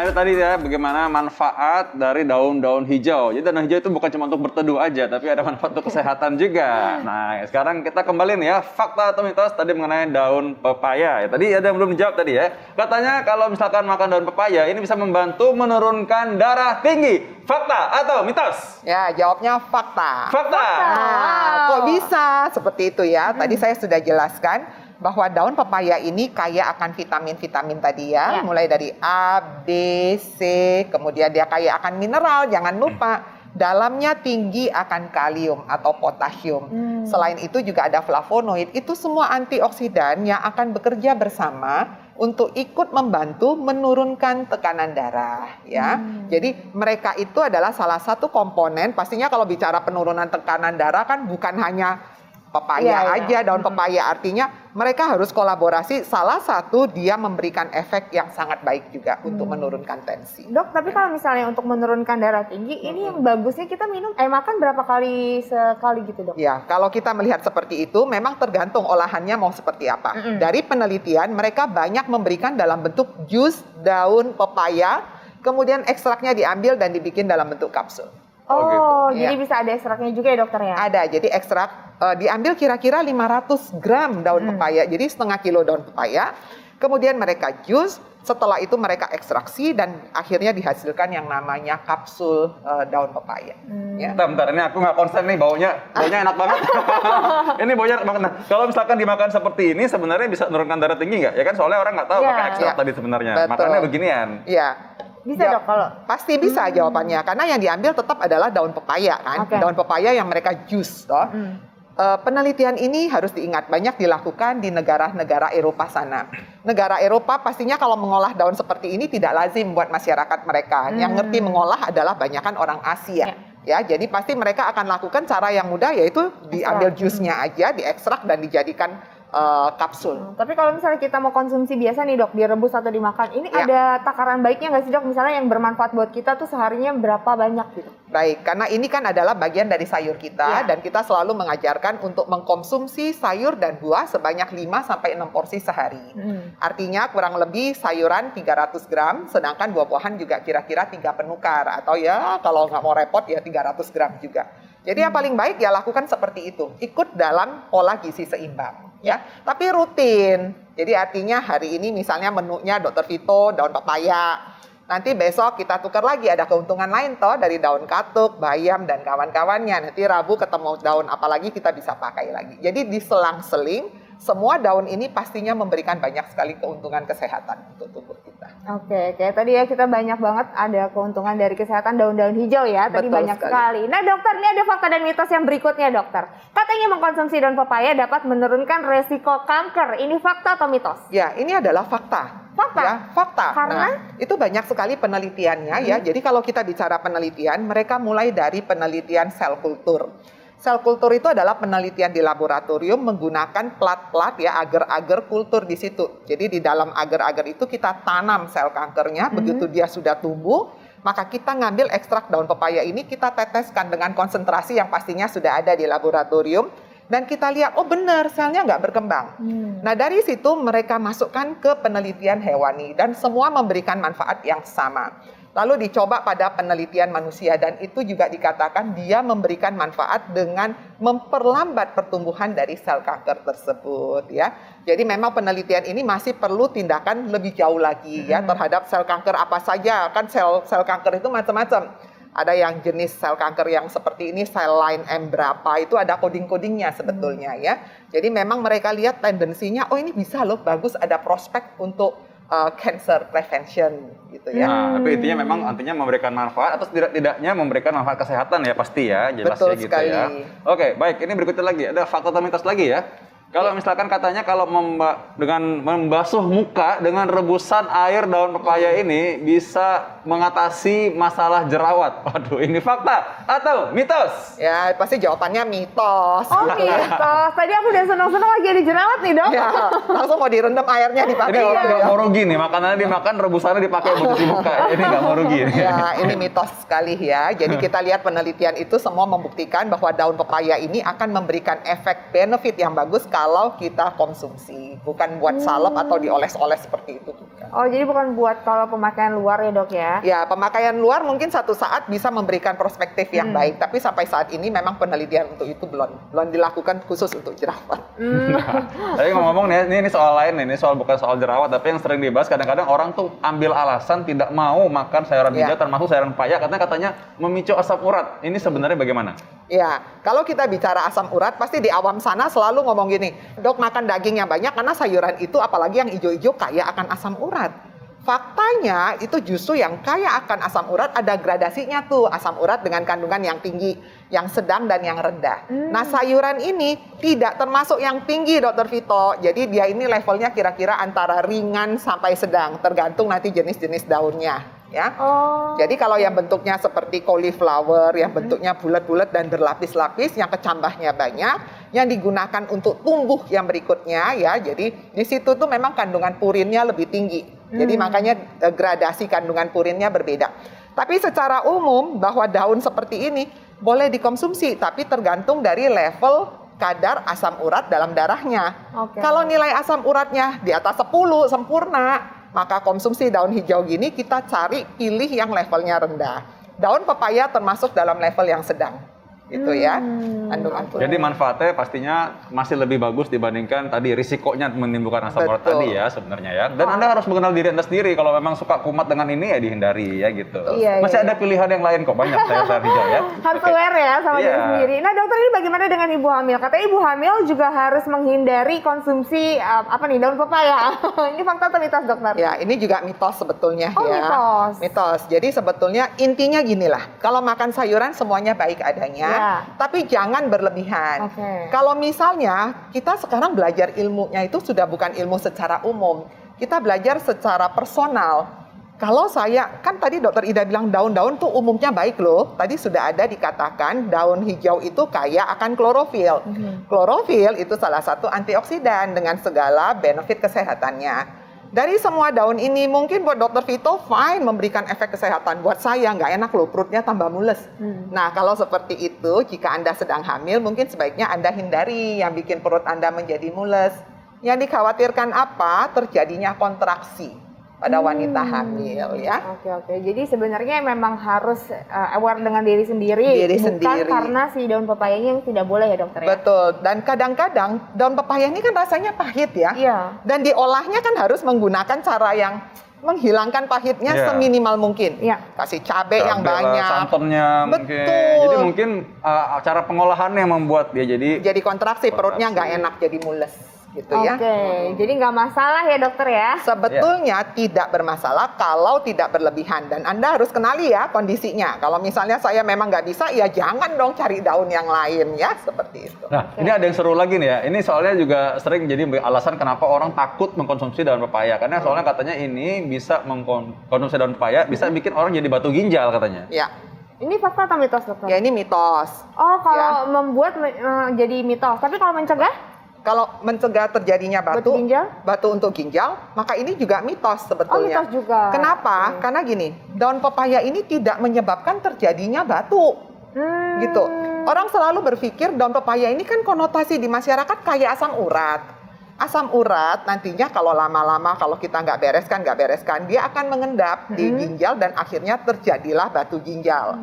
Nah, itu tadi ya bagaimana manfaat dari daun-daun hijau. Jadi daun hijau itu bukan cuma untuk berteduh aja, tapi ada manfaat untuk kesehatan juga. Nah, sekarang kita kembali nih ya, fakta atau mitos tadi mengenai daun pepaya. Ya, tadi ada yang belum dijawab tadi ya. Katanya kalau misalkan makan daun pepaya, ini bisa membantu menurunkan darah tinggi. Fakta atau mitos? Ya, jawabnya fakta. Fakta. Nah, kok bisa seperti itu ya? Tadi saya sudah jelaskan bahwa daun pepaya ini kaya akan vitamin-vitamin tadi ya, mulai dari A, B, C, kemudian dia kaya akan mineral, jangan lupa dalamnya tinggi akan kalium atau potasium. Selain itu juga ada flavonoid, itu semua antioksidan yang akan bekerja bersama untuk ikut membantu menurunkan tekanan darah ya. Jadi mereka itu adalah salah satu komponen, pastinya kalau bicara penurunan tekanan darah kan bukan hanya pepaya aja, daun pepaya, artinya mereka harus kolaborasi. Salah satu dia memberikan efek yang sangat baik juga untuk menurunkan tensi. Dok, tapi kalau misalnya untuk menurunkan darah tinggi, ini yang bagusnya kita makan berapa kali sekali gitu dok? Ya, kalau kita melihat seperti itu, memang tergantung olahannya mau seperti apa. Dari penelitian, mereka banyak memberikan dalam bentuk jus daun pepaya, kemudian ekstraknya diambil dan dibikin dalam bentuk kapsul. Oh, jadi bisa ada ekstraknya juga ya dokter ya? Ada, jadi ekstrak diambil kira-kira 500 gram daun pepaya, jadi setengah kilo daun pepaya. Kemudian mereka jus, setelah itu mereka ekstraksi dan akhirnya dihasilkan yang namanya kapsul daun pepaya. Ya. Bentar, ini aku nggak konsen nih baunya enak banget. Ini baunya enak banget. Nah, kalau misalkan dimakan seperti ini sebenarnya bisa menurunkan darah tinggi nggak? Ya kan soalnya orang nggak tahu pakai ekstrak tadi sebenarnya. Betul. Makannya beginian. Iya. Bisa dok kalau? Pasti bisa jawabannya, karena yang diambil tetap adalah daun pepaya kan. Daun pepaya yang mereka jus toh. Penelitian ini harus diingat banyak dilakukan di negara-negara Eropa sana. Negara Eropa pastinya kalau mengolah daun seperti ini tidak lazim buat masyarakat mereka. Yang ngerti mengolah adalah banyakan orang Asia. Ya, jadi pasti mereka akan lakukan cara yang mudah, yaitu diambil jusnya aja, diekstrak dan dijadikan kapsul. Tapi kalau misalnya kita mau konsumsi biasa nih dok, direbus atau dimakan, ini ada takaran baiknya nggak sih dok? Misalnya yang bermanfaat buat kita tuh seharinya berapa banyak gitu? Baik, karena ini kan adalah bagian dari sayur kita dan kita selalu mengajarkan untuk mengkonsumsi sayur dan buah sebanyak 5-6 porsi sehari. Artinya kurang lebih sayuran 300 gram, sedangkan buah-buahan juga kira-kira 3 penukar. Atau ya kalau nggak mau repot ya 300 gram juga. Jadi yang paling baik ya lakukan seperti itu, ikut dalam pola gizi seimbang. Ya, tapi rutin. Jadi artinya hari ini misalnya menunya Dr. Vito daun pepaya. Nanti besok kita tukar lagi, ada keuntungan lain toh dari daun katuk, bayam dan kawan-kawannya. Nanti Rabu ketemu daun apalagi kita bisa pakai lagi. Jadi diselang-seling, semua daun ini pastinya memberikan banyak sekali keuntungan kesehatan untuk tubuh kita. Oke, kayak tadi ya kita banyak banget ada keuntungan dari kesehatan daun-daun hijau ya. Tadi Betul banyak sekali. Nah dokter, ini ada fakta dan mitos yang berikutnya dokter. Katanya mengkonsumsi daun pepaya dapat menurunkan resiko kanker. Ini fakta atau mitos? Ya, ini adalah fakta. Fakta? Ya, fakta. Karena? Nah, itu banyak sekali penelitiannya ya. Jadi kalau kita bicara penelitian, mereka mulai dari penelitian sel kultur. Sel kultur itu adalah penelitian di laboratorium menggunakan plat-plat ya, agar-agar kultur di situ. Jadi di dalam agar-agar itu kita tanam sel kankernya, begitu dia sudah tumbuh, maka kita ngambil ekstrak daun pepaya ini, kita teteskan dengan konsentrasi yang pastinya sudah ada di laboratorium, dan kita lihat, oh benar, selnya nggak berkembang. Nah dari situ mereka masukkan ke penelitian hewani, dan semua memberikan manfaat yang sama. Lalu dicoba pada penelitian manusia dan itu juga dikatakan dia memberikan manfaat dengan memperlambat pertumbuhan dari sel kanker tersebut ya. Jadi memang penelitian ini masih perlu tindakan lebih jauh lagi ya terhadap sel kanker apa saja. Kan sel kanker itu macam-macam. Ada yang jenis sel kanker yang seperti ini, sel line M berapa, itu ada coding-codingnya sebetulnya ya. Jadi memang mereka lihat tendensinya, oh ini bisa loh, bagus ada prospek untuk cancer prevention gitu ya. Nah, tapi intinya memang artinya memberikan manfaat atau tidak-tidaknya memberikan manfaat kesehatan ya pasti ya, jelas Betul ya gitu sekali. ya. Oke, baik, ini berikutnya lagi ada fakta atau mitos lagi ya. Kalau misalkan katanya kalau dengan membasuh muka dengan rebusan air daun pepaya ini bisa mengatasi masalah jerawat. Waduh, ini fakta atau mitos? Ya, pasti jawabannya mitos. Oh mitos, tadi aku udah senang-senang lagi ada jerawat nih dok. Ya, langsung mau direndam airnya dipakai. Ini orang nggak mau rugi nih, makanannya dimakan, rebusannya dipakai buat cuci muka. Ini nggak mau rugi. Ya, ini mitos sekali ya. Jadi kita lihat penelitian itu semua membuktikan bahwa daun pepaya ini akan memberikan efek benefit yang bagus kalau kita konsumsi, bukan buat salep atau dioles-oles seperti itu. Oh, jadi bukan buat kalau pemakaian luar ya dok ya? Ya, pemakaian luar mungkin satu saat bisa memberikan perspektif yang baik, tapi sampai saat ini memang penelitian untuk itu belum dilakukan khusus untuk jerawat. Tapi ngomong nih, ini soal lain nih, ini bukan soal jerawat, tapi yang sering dibahas kadang-kadang orang tuh ambil alasan tidak mau makan sayuran hijau, termasuk sayuran pepaya, katanya memicu asam urat. Ini sebenarnya bagaimana? Ya, kalau kita bicara asam urat, pasti di awam sana selalu ngomong gini, dok makan daging yang banyak karena sayuran itu apalagi yang hijau-hijau kaya akan asam urat. Faktanya itu justru yang kaya akan asam urat ada gradasinya tuh, asam urat dengan kandungan yang tinggi, yang sedang dan yang rendah. Nah sayuran ini tidak termasuk yang tinggi Dr. Vito, jadi dia ini levelnya kira-kira antara ringan sampai sedang, tergantung nanti jenis-jenis daunnya. Ya, jadi kalau yang bentuknya seperti cauliflower, yang bentuknya bulat-bulat dan berlapis-lapis, yang kecambahnya banyak, yang digunakan untuk tumbuh yang berikutnya, ya, jadi di situ tuh memang kandungan purinnya lebih tinggi. Jadi makanya gradasi kandungan purinnya berbeda. Tapi secara umum bahwa daun seperti ini boleh dikonsumsi, tapi tergantung dari level kadar asam urat dalam darahnya. Kalau nilai asam uratnya di atas 10 sempurna, maka konsumsi daun hijau gini kita cari pilih yang levelnya rendah. Daun pepaya termasuk dalam level yang sedang. Itu ya. Jadi manfaatnya pastinya masih lebih bagus dibandingkan tadi risikonya menimbulkan asam urat tadi ya sebenarnya ya. Dan Anda harus mengenal diri Anda sendiri. Kalau memang suka kumat dengan ini ya dihindari ya gitu. Masih ada pilihan yang lain kok, banyak sayur hijau ya. Harus aware ya sama diri sendiri. Nah dokter, ini bagaimana dengan ibu hamil? Katanya ibu hamil juga harus menghindari konsumsi daun pepaya. Ini fakta atau mitos dokter? Ya, ini juga mitos sebetulnya ya. Mitos. Mitos. Jadi sebetulnya intinya ginilah. Kalau makan sayuran semuanya baik adanya. Tapi jangan berlebihan. Kalau misalnya kita sekarang belajar ilmunya itu sudah bukan ilmu secara umum. Kita belajar secara personal. Kalau saya, kan tadi dokter Ida bilang daun-daun tuh umumnya baik loh. Tadi sudah ada dikatakan daun hijau itu kaya akan klorofil. Klorofil itu salah satu antioksidan dengan segala benefit kesehatannya. Dari semua daun ini mungkin buat Dr. Vito fine memberikan efek kesehatan. Buat saya nggak enak loh, perutnya tambah mules. Nah kalau seperti itu, jika Anda sedang hamil mungkin sebaiknya Anda hindari yang bikin perut Anda menjadi mules. Yang dikhawatirkan apa? Terjadinya kontraksi pada wanita hamil ya. Oke. Jadi sebenarnya memang harus aware dengan diri sendiri. Bukan karena si daun pepayanya yang tidak boleh ya dokter ya. Betul. Dan kadang-kadang daun pepaya ini kan rasanya pahit ya. Dan diolahnya kan harus menggunakan cara yang menghilangkan pahitnya seminimal mungkin. Kasih cabai yang banyak. Santannya mungkin. Jadi mungkin cara pengolahannya yang membuat dia jadi kontraksi, perutnya nggak enak, jadi mules. Gitu ya. Jadi nggak masalah ya dokter ya? Sebetulnya tidak bermasalah kalau tidak berlebihan. Dan Anda harus kenali ya kondisinya. Kalau misalnya saya memang nggak bisa, ya jangan dong cari daun yang lain ya, seperti itu. Nah, ini ada yang seru lagi nih ya. Ini soalnya juga sering jadi alasan kenapa orang takut mengkonsumsi daun pepaya. Karena soalnya katanya ini bisa mengkonsumsi daun pepaya, bisa bikin orang jadi batu ginjal katanya. Ya. Ini fakta atau mitos dokter? Ya ini mitos. Oh, kalau membuat jadi mitos. Tapi kalau mencegah? Kalau mencegah terjadinya batu untuk ginjal, maka ini juga mitos sebetulnya. Mitos juga. Kenapa? Karena gini, daun pepaya ini tidak menyebabkan terjadinya batu. Gitu. Orang selalu berpikir daun pepaya ini kan konotasi di masyarakat kayak asam urat. Asam urat nantinya kalau lama-lama kalau kita nggak bereskan, dia akan mengendap di ginjal dan akhirnya terjadilah batu ginjal.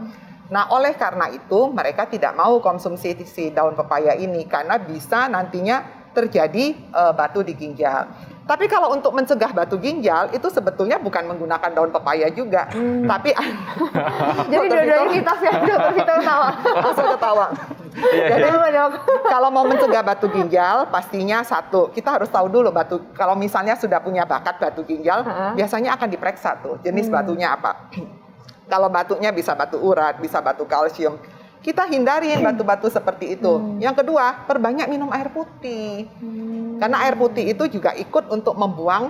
Nah, oleh karena itu mereka tidak mau konsumsi si daun pepaya ini karena bisa nantinya terjadi batu di ginjal. Tapi kalau untuk mencegah batu ginjal itu sebetulnya bukan menggunakan daun pepaya juga, tapi jadi dua-duanya mitos ya, dokter Vito ketawa. Langsung ketawa. Jadi kalau mau mencegah batu ginjal pastinya satu, kita harus tahu dulu kalau misalnya sudah punya bakat batu ginjal, biasanya akan diperiksa tuh jenis batunya apa. Kalau batunya bisa batu urat, bisa batu kalsium. Kita hindarin batu-batu seperti itu. Yang kedua, perbanyak minum air putih. Karena air putih itu juga ikut untuk membuang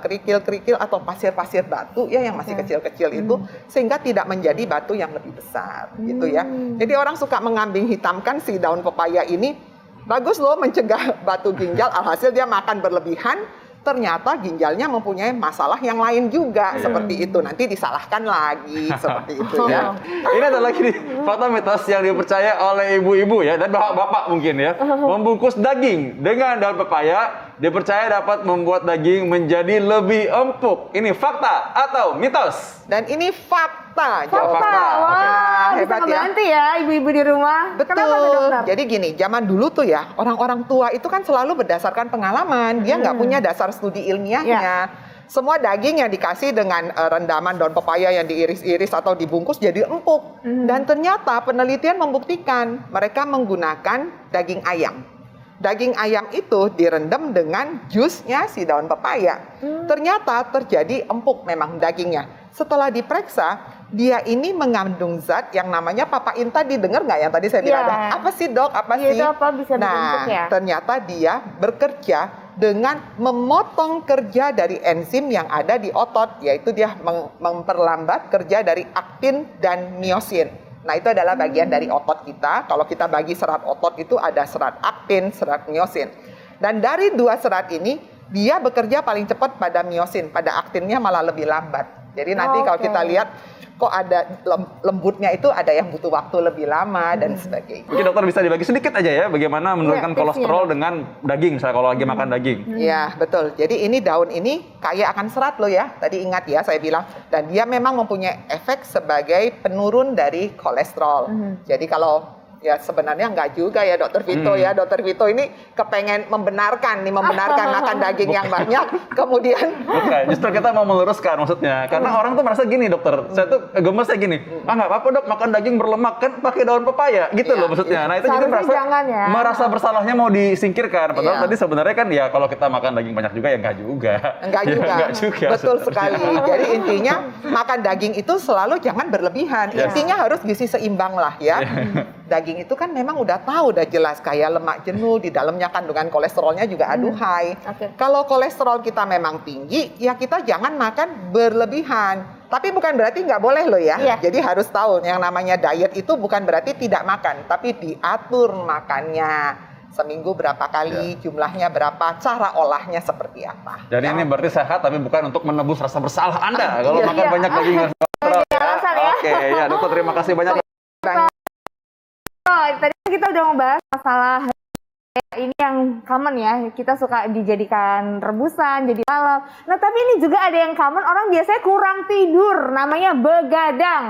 kerikil-kerikil atau pasir-pasir batu ya yang masih kecil-kecil itu sehingga tidak menjadi batu yang lebih besar gitu ya. Jadi orang suka mengambing hitamkan si daun pepaya ini bagus loh mencegah batu ginjal, alhasil dia makan berlebihan. Ternyata ginjalnya mempunyai masalah yang lain juga seperti itu, nanti disalahkan lagi seperti itu ya. Ini adalah lagi fakta mitos yang dipercaya oleh ibu-ibu ya dan bapak-bapak mungkin ya, membungkus daging dengan daun pepaya dipercaya dapat membuat daging menjadi lebih empuk. Ini fakta atau mitos? Dan ini fakta. Fakta. Wah, bisa hebat ya. ngebantu ya ibu-ibu di rumah. Kenapa tuh, Betul. dokter? Jadi gini, zaman dulu tuh ya, orang-orang tua itu kan selalu berdasarkan pengalaman. Dia nggak punya dasar studi ilmiahnya. Semua daging yang dikasih dengan rendaman daun pepaya yang diiris-iris atau dibungkus jadi empuk. Dan ternyata penelitian membuktikan mereka menggunakan daging ayam. Daging ayam itu direndam dengan jusnya si daun pepaya. Ternyata terjadi empuk memang dagingnya. Setelah diperiksa, dia ini mengandung zat yang namanya papain tadi. Dengar nggak yang tadi saya bilang? Iya. Apa sih dok? Apa Iya, sih? itu apa bisa bikin empuk ya? Ternyata dia bekerja dengan memotong kerja dari enzim yang ada di otot, yaitu dia memperlambat kerja dari aktin dan miosin. Nah, itu adalah bagian dari otot kita. Kalau kita bagi serat otot itu ada serat aktin, serat miosin. Dan dari dua serat ini, dia bekerja paling cepat pada miosin, pada aktinnya malah lebih lambat. Jadi nanti kalau kita lihat, kok ada lembutnya itu ada yang butuh waktu lebih lama dan sebagainya. Mungkin dokter bisa dibagi sedikit aja ya, bagaimana menurunkan tipsnya, kolesterol dengan daging, misalnya kalau lagi makan daging. Ya, betul. Jadi ini daun ini kaya akan serat loh ya. Tadi ingat ya saya bilang. Dan dia memang mempunyai efek sebagai penurun dari kolesterol. Jadi kalau ya sebenarnya enggak juga ya Dokter Vito ya. Dokter Vito ini kepengen membenarkan makan daging yang banyak. Kemudian Bukan, justru kita mau meluruskan maksudnya. Karena orang tuh merasa gini dokter, saya tuh gemesnya gini, nggak apa-apa dok makan daging berlemak kan pakai daun pepaya gitu Iya, loh maksudnya. Nah itu jadi Seharusnya jangan ya. merasa bersalahnya mau disingkirkan. Padahal Iya. tadi sebenarnya kan ya kalau kita makan daging banyak juga ya enggak juga. Enggak Ya, juga. enggak juga Betul sebenarnya. sekali. Jadi intinya makan daging itu selalu jangan berlebihan. Yes. Intinya harus gizi seimbang lah ya. Daging itu kan memang udah tahu, udah jelas kayak lemak jenuh, di dalamnya kandungan kolesterolnya juga aduhai. Oke. Kalau kolesterol kita memang tinggi, ya kita jangan makan berlebihan. Tapi bukan berarti nggak boleh loh ya. Iya. Jadi harus tahu yang namanya diet itu bukan berarti tidak makan, tapi diatur makannya. Seminggu berapa kali, jumlahnya berapa, cara olahnya seperti apa. Jadi ini berarti sehat tapi bukan untuk menebus rasa bersalah Anda kalau Iya. makan banyak daging kolesterol. alasan ya. Oke, ya dokter terima kasih banyak. Oh, tadi kita udah membahas masalah ini yang common ya, kita suka dijadikan rebusan, jadi lalap. Nah tapi ini juga ada yang common, orang biasanya kurang tidur, namanya begadang.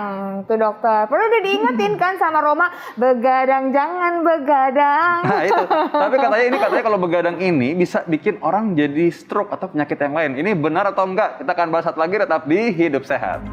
Tuh dokter, perlu udah diingetin kan sama Roma, begadang jangan begadang. Nah itu, tapi katanya kalau begadang ini bisa bikin orang jadi stroke atau penyakit yang lain. Ini benar atau enggak? Kita akan bahas satu lagi, tetap di Hidup Sehat.